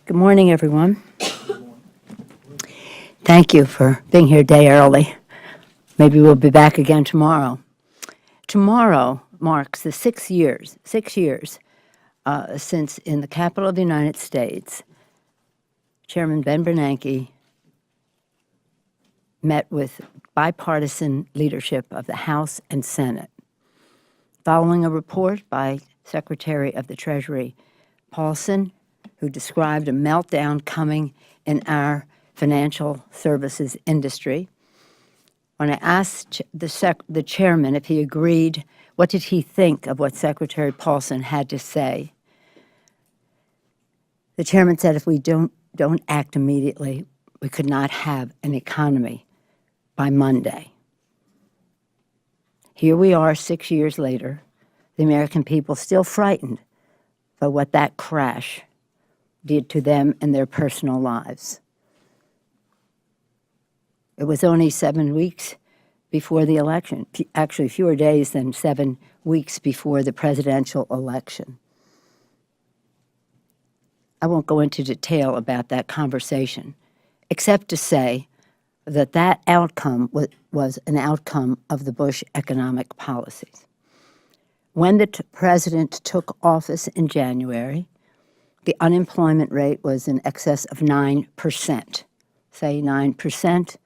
Good morning, everyone. Thank you for being here a day early. Maybe we'll be back again tomorrow. Tomorrow marks the 6 years since in the capital of the United States, Chairman Ben Bernanke met with bipartisan leadership of the House and Senate. Following a report by Secretary of the Treasury Paulson, who described a meltdown coming in our financial services industry. When I asked the chairman if he agreed, what did he think of what Secretary Paulson had to say? The chairman said if we don't act immediately, we could not have an economy by Monday. Here we are 6 years later, the American people still frightened by what that crash did to them and their personal lives. It was only 7 weeks before the election, actually fewer days than 7 weeks before the presidential election. I won't go into detail about that conversation, except to say that that outcome was an outcome of the Bush economic policies. When the president took office in January, the unemployment rate was in excess of 9%. Say 9%.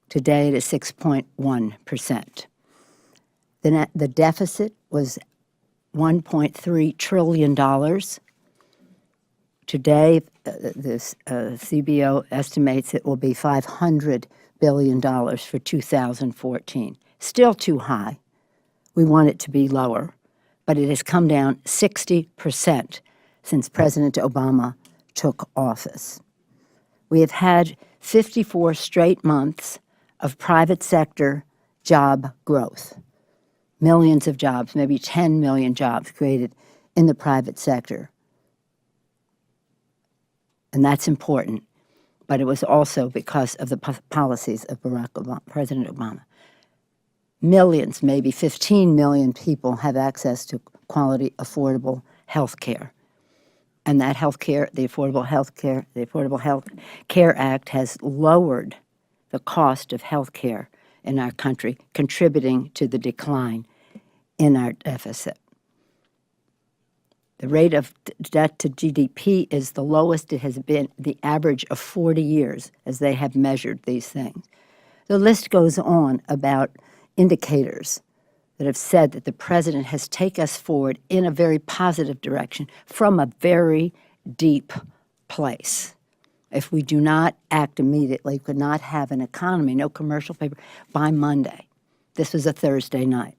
Today it is 6.1%. The deficit was $1.3 trillion. Today, this CBO estimates it will be $500 billion for 2014. Still too high. We want it to be lower, but it has come down 60% since President Obama took office. We have had 54 straight months of private sector job growth. Millions of jobs, maybe 10 million jobs created in the private sector. And that's important, but it was also because of the policies of President Obama. Millions, maybe 15 million people have access to quality, affordable health care. And that health care, the Affordable Health Care Act has lowered the cost of health care in our country, contributing to the decline in our deficit. The rate of debt to GDP is the lowest it has been, the average of 40 years, as they have measured these things. The list goes on about indicators that have said that the president has taken us forward in a very positive direction from a very deep place. If we do not act immediately, we could not have an economy, no commercial paper, by Monday. This was a Thursday night.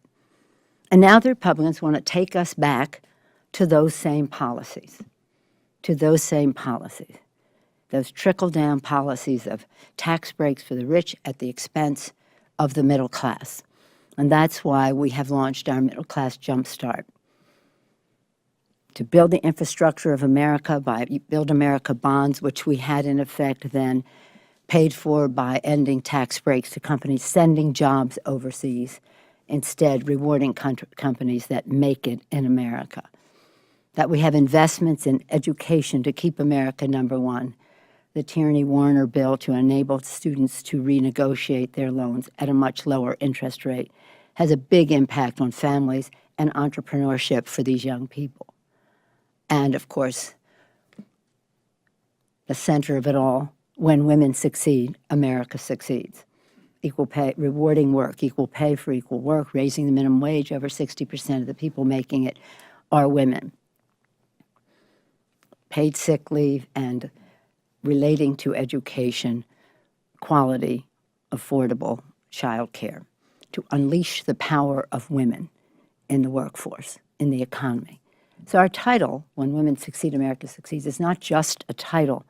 And now the Republicans want to take us back to those same policies, those trickle-down policies of tax breaks for the rich at the expense of the middle class. And that's why we have launched our Middle Class Jumpstart, to build the infrastructure of America by Build America bonds, which we had in effect then, paid for by ending tax breaks to companies sending jobs overseas, instead rewarding companies that make it in America. That we have investments in education to keep America number one. The Tierney-Warner bill to enable students to renegotiate their loans at a much lower interest rate has a big impact on families and entrepreneurship for these young people. And of course, the center of it all, when women succeed, America succeeds. Equal pay, rewarding work, equal pay for equal work, raising the minimum wage. Over 60% of the people making it are women. Paid sick leave and relating to education, quality, affordable child care, to unleash the power of women in the workforce, in the economy. So our title, When Women Succeed, America Succeeds, is not just a title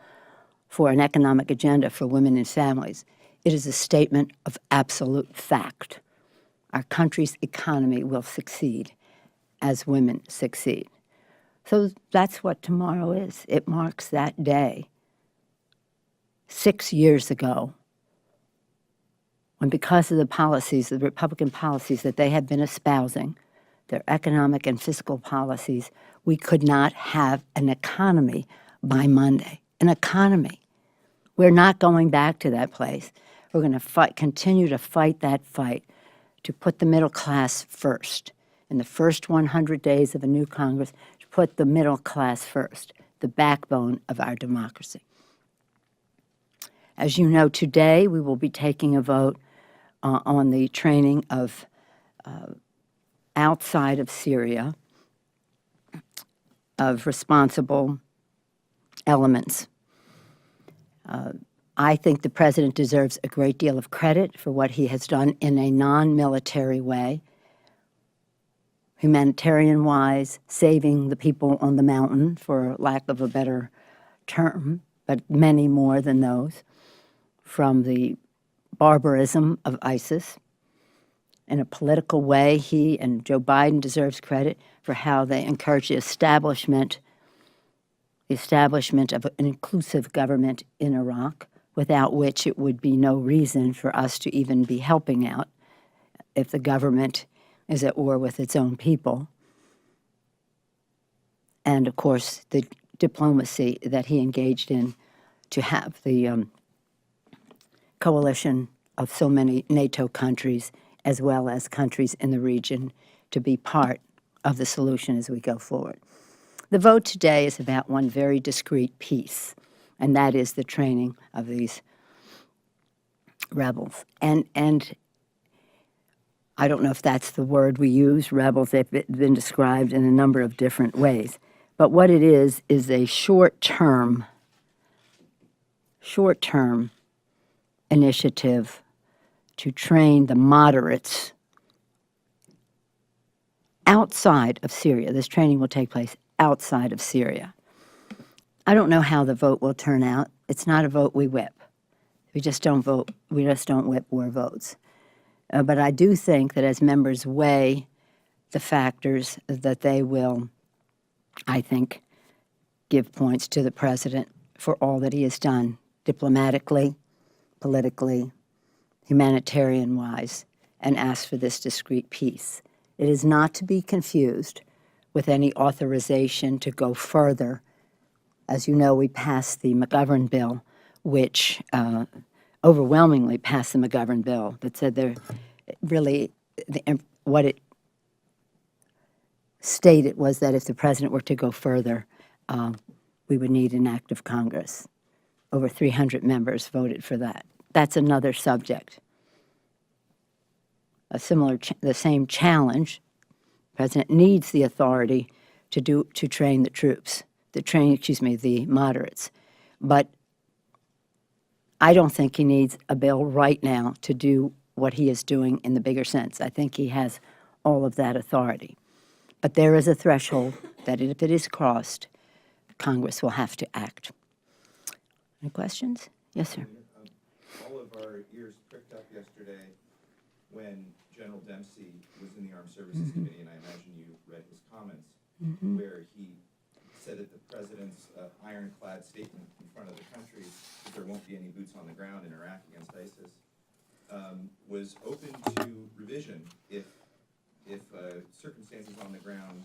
for an economic agenda for women and families. It is a statement of absolute fact. Our country's economy will succeed as women succeed. So that's what tomorrow is. It marks that day, 6 years ago, when because of the policies, the Republican policies that they have been espousing, their economic and fiscal policies, we could not have an economy by Monday. An economy. We're not going back to that place. We're going to continue to fight that fight to put the middle class first. In the first 100 days of a new Congress, to put the middle class first, the backbone of our democracy. As you know, today we will be taking a vote on the training of outside of Syria of responsible elements. I think the president deserves a great deal of credit for what he has done in a non-military way, humanitarian-wise, saving the people on the mountain, for lack of a better term, but many more than those, from the barbarism of ISIS. In a political way, he and Joe Biden deserves credit for how they encourage the establishment of an inclusive government in Iraq, without which it would be no reason for us to even be helping out if the government is at war with its own people. And, of course, the diplomacy that he engaged in to have the coalition of so many NATO countries, as well as countries in the region, to be part of the solution as we go forward. The vote today is about one very discrete piece, and that is the training of these rebels. And I don't know if that's the word we use, rebels. They've been described in a number of different ways. But what it is a short-term initiative to train the moderates outside of Syria. This training will take place outside of Syria. I don't know how the vote will turn out. It's not a vote we whip. We just don't vote. We just don't whip war votes. But I do think that as members weigh the factors, that they will, I think, give points to the president for all that he has done diplomatically, politically, humanitarian-wise, and ask for this discrete peace. It is not to be confused with any authorization to go further. As you know, we passed the McGovern bill, which overwhelmingly passed the McGovern bill, that said there really, what it stated was that if the president were to go further, we would need an act of Congress. Over 300 members voted for that. That's another subject. The same challenge. The president needs the authority to train the troops, the moderates. But I don't think he needs a bill right now to do what he is doing in the bigger sense. I think he has all of that authority. But there is a threshold that if it is crossed, Congress will have to act. Any questions? Yes, sir. All of our ears pricked up yesterday when General Dempsey was in the Armed Services Committee, and I imagine you read his comments, where he said that the president's ironclad statement in front of the country that there won't be any boots on the ground in Iraq against ISIS was open to revision if circumstances on the ground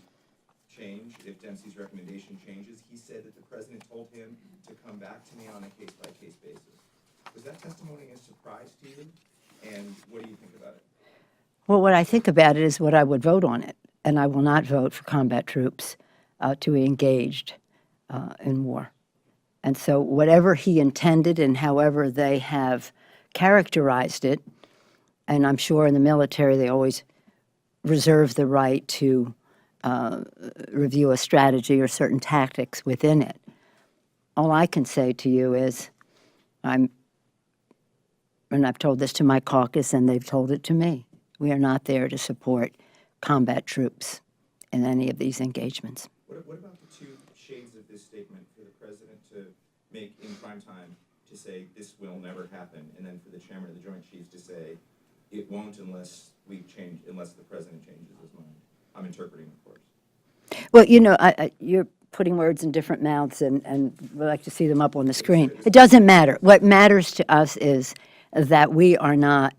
change, if Dempsey's recommendation changes. He said that the president told him to come back to me on a case-by-case basis. Was that testimony a surprise to you? And what do you think about it? Well, what I think about it is what I would vote on it, and I will not vote for combat troops to be engaged in war. And so whatever he intended and however they have characterized it, and I'm sure in the military they always reserve the right to review a strategy or certain tactics within it. All I can say to you is and I've told this to my caucus and they've told it to me, we are not there to support combat troops in any of these engagements. What about the two shades of this statement for the president to make in prime time to say this will never happen, and then for the chairman of the Joint Chiefs to say it won't unless the president changes his mind? I'm interpreting, of course. Well, you know, you're putting words in different mouths, and we'd like to see them up on the screen. It doesn't matter. What matters to us is that we are not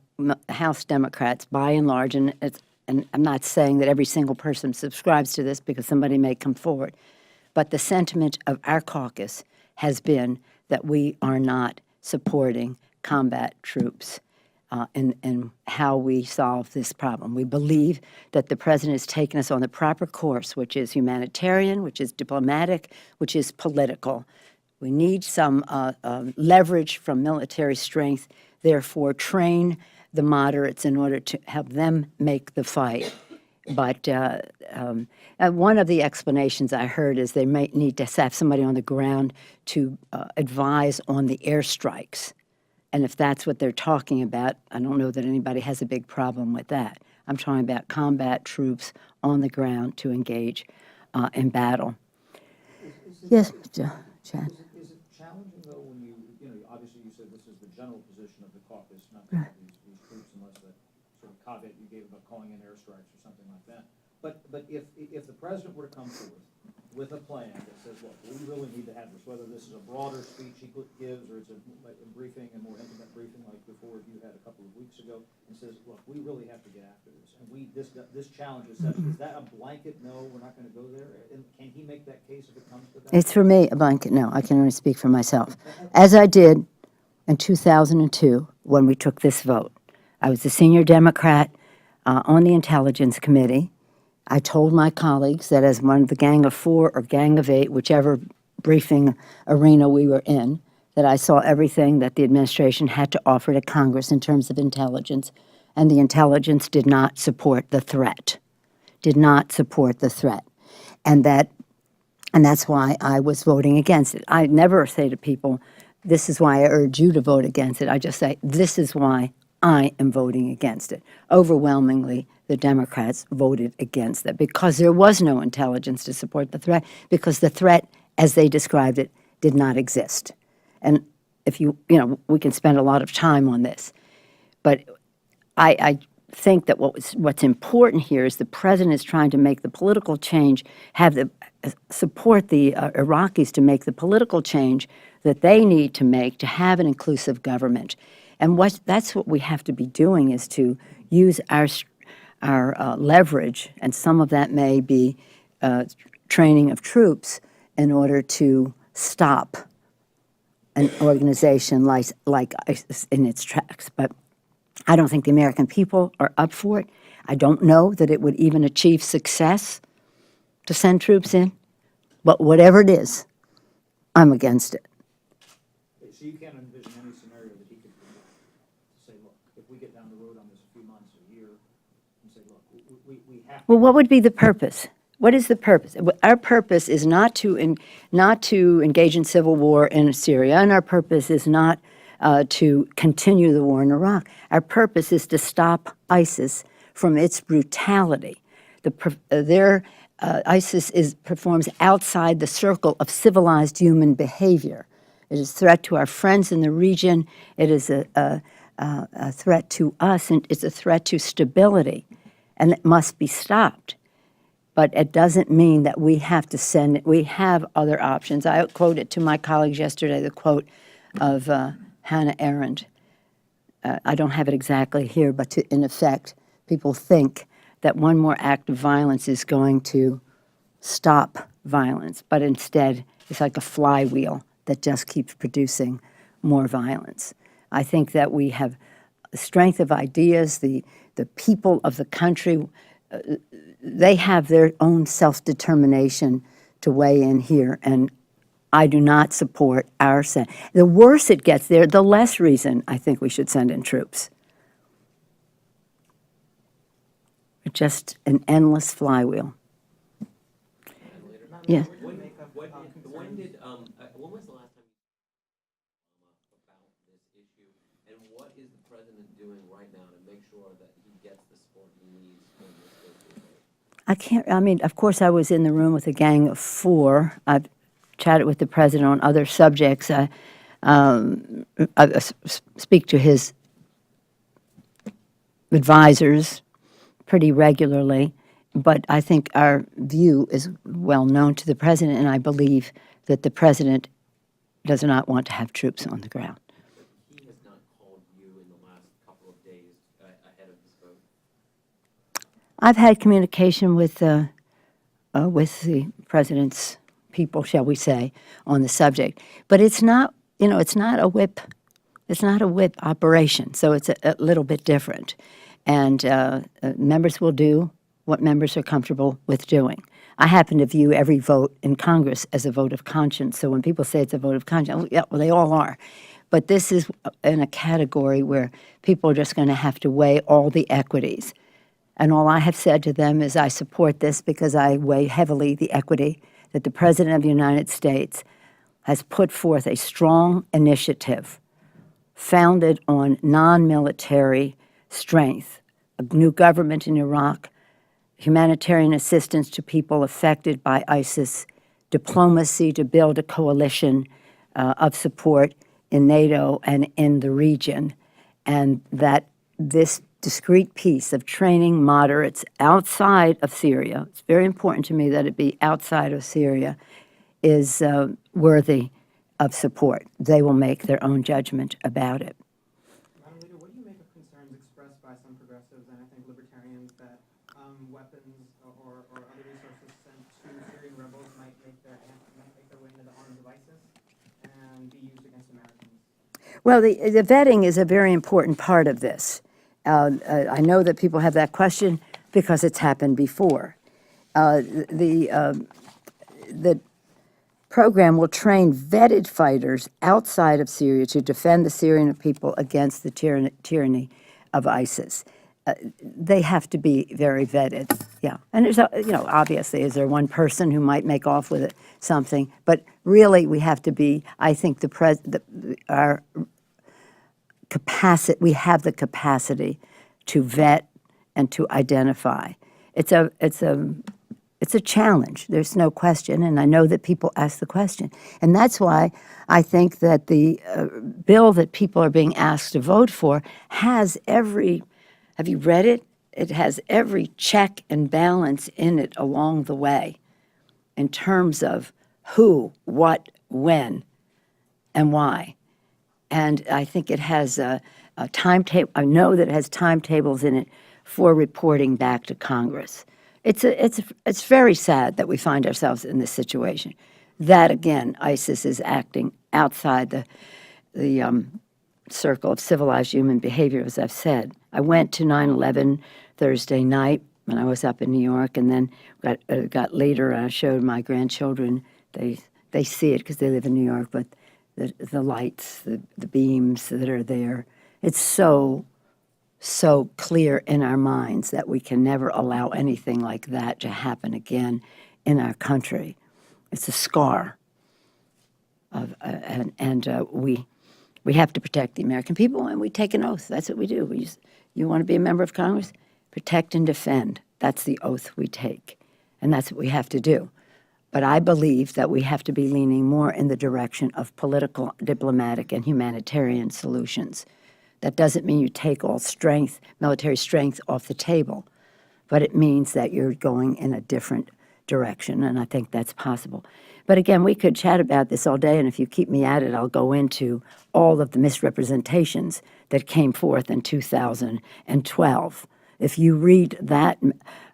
House Democrats, by and large, and I'm not saying that every single person subscribes to this because somebody may come forward, But the sentiment of our caucus has been that we are not supporting combat troops in how we solve this problem. We believe that the president has taken us on the proper course, which is humanitarian, which is diplomatic, which is political. We need some leverage from military strength, therefore train the moderates in order to help them make the fight. But one of the explanations I heard is they might need to have somebody on the ground to advise on the airstrikes. And if that's what they're talking about, I don't know that anybody has a big problem with that. I'm talking about combat troops on the ground to engage in battle. Yes, Chad. Is it challenging, though, when you know, obviously you said this is the general position of the caucus, not to have these troops unless the sort of caveat you gave about calling in airstrikes or something like that. But if the president were to come forward with a plan that says, look, we really need to have this, whether this is a broader speech he gives or it's a briefing, a more intimate briefing like before you had a couple of weeks ago, and says, look, we really have to get after this, and this challenge is such, is that a blanket no, we're not going to go there? And can he make that case if it comes to that? It's for me a blanket no. I can only speak for myself. As I did in 2002 when we took this vote. I was the senior Democrat on the Intelligence Committee. I told my colleagues that as one of the Gang of Four or Gang of Eight, whichever briefing arena we were in, that I saw everything that the administration had to offer to Congress in terms of intelligence, and the intelligence did not support the threat, And that's why I was voting against it. I never say to people, this is why I urge you to vote against it. I just say, this is why I am voting against it. Overwhelmingly, the Democrats voted against it because there was no intelligence to support the threat, because the threat, as they described it, did not exist. And if you know, we can spend a lot of time on this, but I think that what's important here is the president is trying to make the political change, support the Iraqis to make the political change that they need to make to have an inclusive government. And that's what we have to be doing, is to use our leverage, and some of that may be training of troops in order to stop an organization like ISIS in its tracks. But I don't think the American people are up for it. I don't know that it would even achieve success to send troops in. But whatever it is, I'm against it. So you can't envision any scenario that he could say, look, if we get down the road on this a few months or a year, and say, look, we have to. Well, what would be the purpose? What is the purpose? Our purpose is not to engage in civil war in Syria, and our purpose is not to continue the war in Iraq. Our purpose is to stop ISIS from its brutality. ISIS performs outside the circle of civilized human behavior. It is a threat to our friends in the region. It is a threat to us, and it's a threat to stability, and it must be stopped. But it doesn't mean that we have to send it. We have other options. I quoted to my colleagues yesterday the quote of Hannah Arendt. I don't have it exactly here, but in effect, people think that one more act of violence is going to stop violence, but instead it's like a flywheel that just keeps producing more violence. I think that we have the strength of ideas, the people of the country, they have their own self-determination to weigh in here, and I do not support our send. The worse it gets there, the less reason I think we should send in troops. It's just an endless flywheel. Yes. When was the last time you about this issue, and what is the president doing right now to make sure that he gets the support he needs when this goes through? I mean, of course, I was in the room with a Gang of Four. I've chatted with the president on other subjects. I speak to his advisors pretty regularly, but I think our view is well known to the president, and I believe that the president does not want to have troops on the ground. But he has not called you in the last couple of days ahead of this vote? I've had communication with the president's people, shall we say, on the subject. But it's not, it's not a whip. It's not a whip operation, so it's a little bit different. And members will do what members are comfortable with doing. I happen to view every vote in Congress as a vote of conscience. So when people say it's a vote of conscience, yeah, well, they all are. But this is in a category where people are just going to have to weigh all the equities. And all I have said to them is I support this because I weigh heavily the equity that the President of the United States has put forth a strong initiative founded on non-military strength, a new government in Iraq, humanitarian assistance to people affected by ISIS, diplomacy to build a coalition of support in NATO and in the region, and that this discrete piece of training moderates outside of Syria, it's very important to me that it be outside of Syria, is worthy of support. They will make their own judgment about it. Madam Leader, what do you make of concerns expressed by some progressives and I think libertarians that weapons or other resources sent to Syrian rebels might make their way into the arms of ISIS and be used against Americans? Well, the vetting is a very important part of this. I know that people have that question because it's happened before. The program will train vetted fighters outside of Syria to defend the Syrian people against the tyranny of ISIS. They have to be very vetted, yeah. And there's, obviously, is there one person who might make off with something? But really, we have to be, I think, our capacity, we have the capacity to vet and to identify. It's a challenge, there's no question, and I know that people ask the question. And that's why I think that the bill that people are being asked to vote for has have you read it? It has every check and balance in it along the way in terms of who, what, when, and why. And I think it has a timetable. I know that it has timetables in it for reporting back to Congress. It's very sad that we find ourselves in this situation. That again, ISIS is acting outside the circle of civilized human behavior, as I've said. I went to 9/11 Thursday night when I was up in New York, and then got later. I showed my grandchildren. They see it because they live in New York, but the lights, the beams that are there, it's so clear in our minds that we can never allow anything like that to happen again in our country. It's a scar, we have to protect the American people, and we take an oath. That's what we do. You want to be a member of Congress? Protect and defend. That's the oath we take, and that's what we have to do. But I believe that we have to be leaning more in the direction of political, diplomatic, and humanitarian solutions. That doesn't mean you take all strength, military strength, off the table, but it means that you're going in a different direction, and I think that's possible. But again, we could chat about this all day, and if you keep me at it, I'll go into all of the misrepresentations that came forth in 2012. If you read that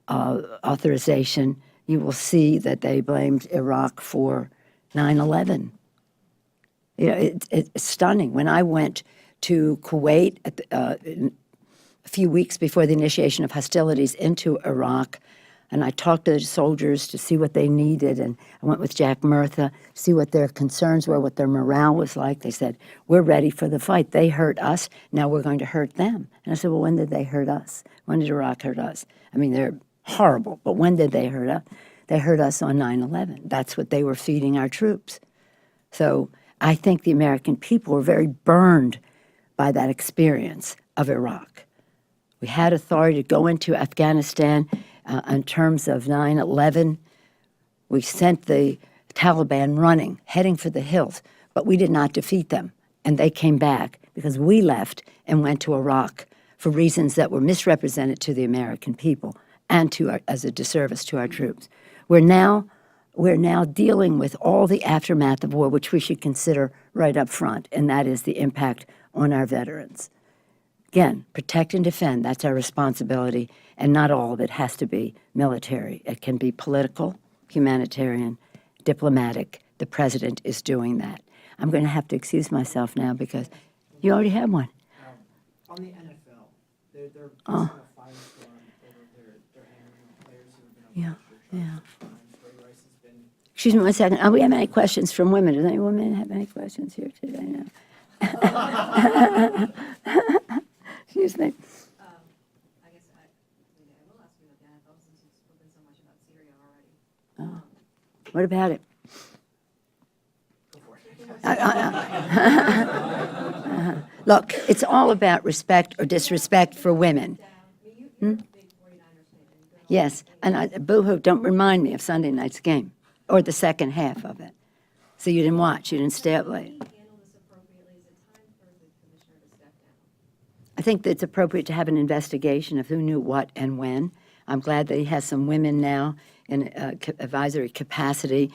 authorization, you will see that they blamed Iraq for 9/11. It's stunning. When I went to Kuwait a few weeks before the initiation of hostilities into Iraq, and I talked to the soldiers to see what they needed, and I went with Jack Murtha to see what their concerns were, what their morale was like. They said, we're ready for the fight. They hurt us, now we're going to hurt them. And I said, well, when did they hurt us? When did Iraq hurt us? I mean, they're horrible, but when did they hurt us? They hurt us on 9/11. That's what they were feeding our troops. So I think the American people were very burned by that experience of Iraq. We had authority to go into Afghanistan in terms of 9/11. We sent the Taliban running, heading for the hills, but we did not defeat them, and they came back because we left and went to Iraq for reasons that were misrepresented to the American people and as a disservice to our troops. We're now dealing with all the aftermath of war, which we should consider right up front, and that is the impact on our veterans. Again, protect and defend, that's our responsibility, and not all of it has to be military. It can be political, humanitarian, diplomatic. The president is doing that. I'm going to have to excuse myself now because you already have one. On the NFL, they're facing a firestorm over their handling of players who have been Yeah, alleged to yeah. crimes. Ray Rice has been. Excuse me 1 second. We have any questions from women? Does any women have any questions here today? No. Excuse me. I guess I will ask you about the NFL since you've spoken so much about Syria already. What about it? Look, it's all about respect or disrespect for women. You're a big 49ers fan, and you've been Yes, and boo-hoo, don't remind me of Sunday night's game or the second half of it. So you didn't watch, you didn't stay up late. handle this appropriately. Is it time for the commissioner to step down? I think that it's appropriate to have an investigation of who knew what and when. I'm glad that he has some women now in advisory capacity.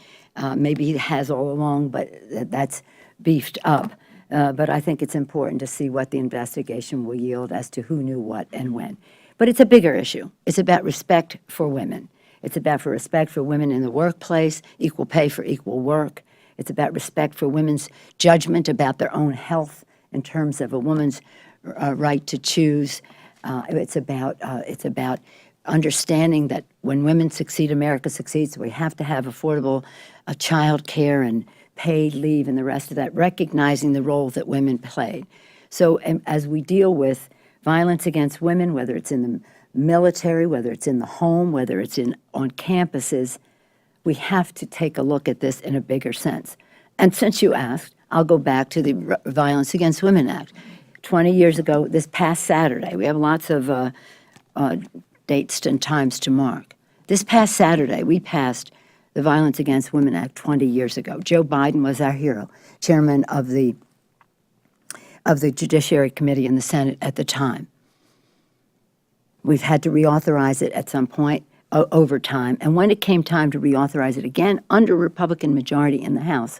Maybe he has all along, but that's beefed up. But I think it's important to see what the investigation will yield as to who knew what and when. But it's a bigger issue. It's about respect for women. It's about respect for women in the workplace, equal pay for equal work. It's about respect for women's judgment about their own health in terms of a woman's right to choose. It's about understanding that when women succeed, America succeeds. We have to have affordable child care and paid leave and the rest of that, recognizing the role that women played. So as we deal with violence against women, whether it's in the military, whether it's in the home, whether it's on campuses, we have to take a look at this in a bigger sense. And since you asked, I'll go back to the Violence Against Women Act. 20 years ago, this past Saturday, we have lots of dates and times to mark. This past Saturday, we passed the Violence Against Women Act 20 years ago. Joe Biden was our hero, chairman of the Judiciary Committee in the Senate at the time. We've had to reauthorize it at some point over time. And when it came time to reauthorize it again under Republican majority in the House,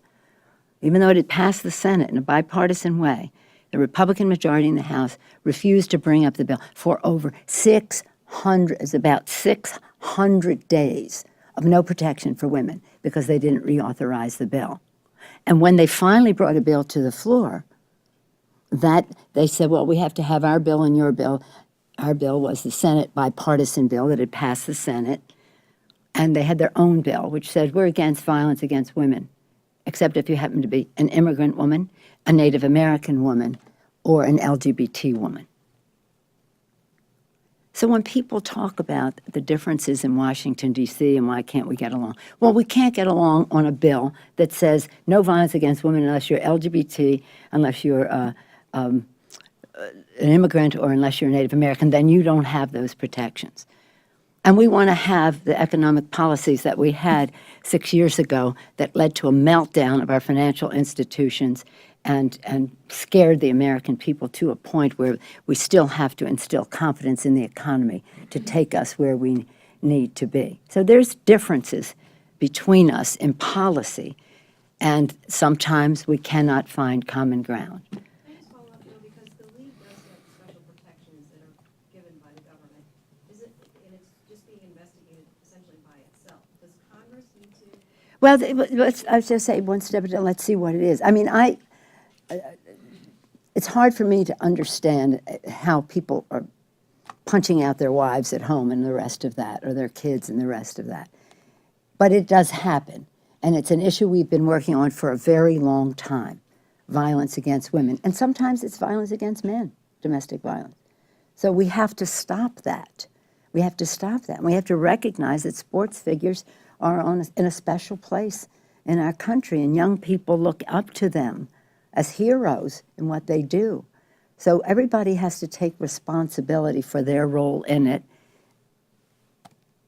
even though it had passed the Senate in a bipartisan way, the Republican majority in the House refused to bring up the bill for over 600 days of no protection for women because they didn't reauthorize the bill. And when they finally brought a bill to the floor, that they said, well, we have to have our bill and your bill. Our bill was the Senate bipartisan bill that had passed the Senate, and they had their own bill, which said we're against violence against women, except if you happen to be an immigrant woman, a Native American woman, or an LGBT woman. So when people talk about the differences in Washington, D.C., and why can't we get along? Well, we can't get along on a bill that says no violence against women unless you're LGBT, unless you're an immigrant, or unless you're a Native American, then you don't have those protections. And we want to have the economic policies that we had 6 years ago that led to a meltdown of our financial institutions and scared the American people to a point where we still have to instill confidence in the economy to take us where we need to be. So there's differences between us in policy, and sometimes we cannot find common ground. Can I just follow up, though, because the league does have special protections that are given by the government. Is it, and it's just being investigated essentially by itself. Does Congress need to? Well, I was just saying one step at a time. Let's see what it is. I mean, it's hard for me to understand how people are punching out their wives at home and the rest of that, or their kids and the rest of that. But it does happen, and it's an issue we've been working on for a very long time, violence against women. And sometimes it's violence against men, domestic violence. So we have to stop that. We have to stop that. And we have to recognize that sports figures are in a special place in our country, and young people look up to them as heroes in what they do. So everybody has to take responsibility for their role in it.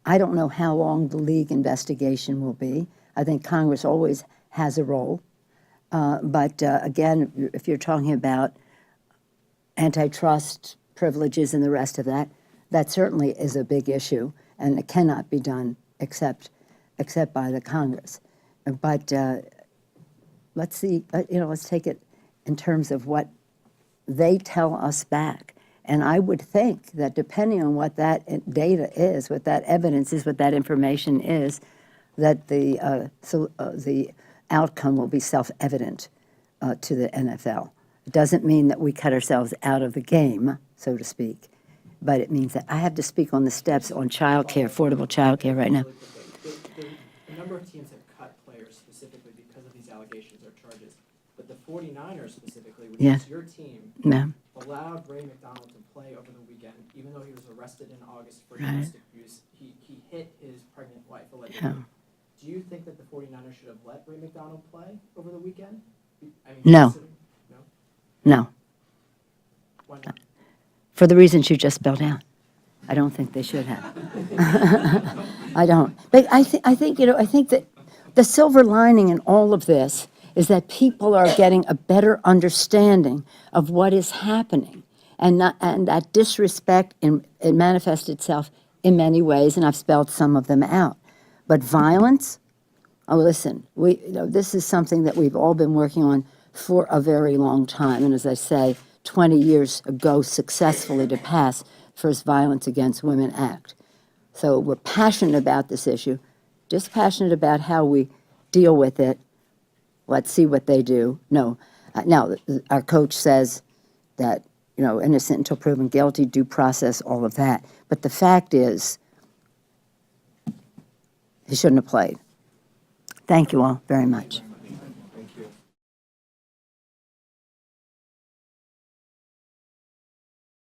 I don't know how long the league investigation will be. I think Congress always has a role. But again, if you're talking about antitrust privileges and the rest of that, that certainly is a big issue, and it cannot be done except by the Congress. But let's see, let's take it in terms of what they tell us back. And I would think that depending on what that data is, what that evidence is, what that information is, that the outcome will be self-evident to the NFL. It doesn't mean that we cut ourselves out of the game, so to speak, but it means that I have to speak on the steps on childcare, affordable childcare right now. Really quickly, a number of teams have cut players specifically because of these allegations or charges, but the 49ers specifically, which Yeah. is your team, No. allowed Ray McDonald to play over the weekend, even though he was arrested in August for Right. domestic abuse. He hit his pregnant wife allegedly. Yeah. Do you think that the 49ers should have let Ray McDonald play over the weekend? I mean, No. considering- No? No, Why not? for the reasons you just spelled out. I don't think they should have. I don't. But I think that the silver lining in all of this is that people are getting a better understanding of what is happening, and that disrespect it manifests itself in many ways, and I've spelled some of them out. But violence, oh, listen, this is something that we've all been working on for a very long time, and as I say, 20 years ago successfully to pass First Violence Against Women Act. So we're passionate about this issue, just passionate about how we deal with it. Let's see what they do. No, now our coach says that, innocent until proven guilty, due process, all of that. But the fact is, he shouldn't have played. Thank you all very much.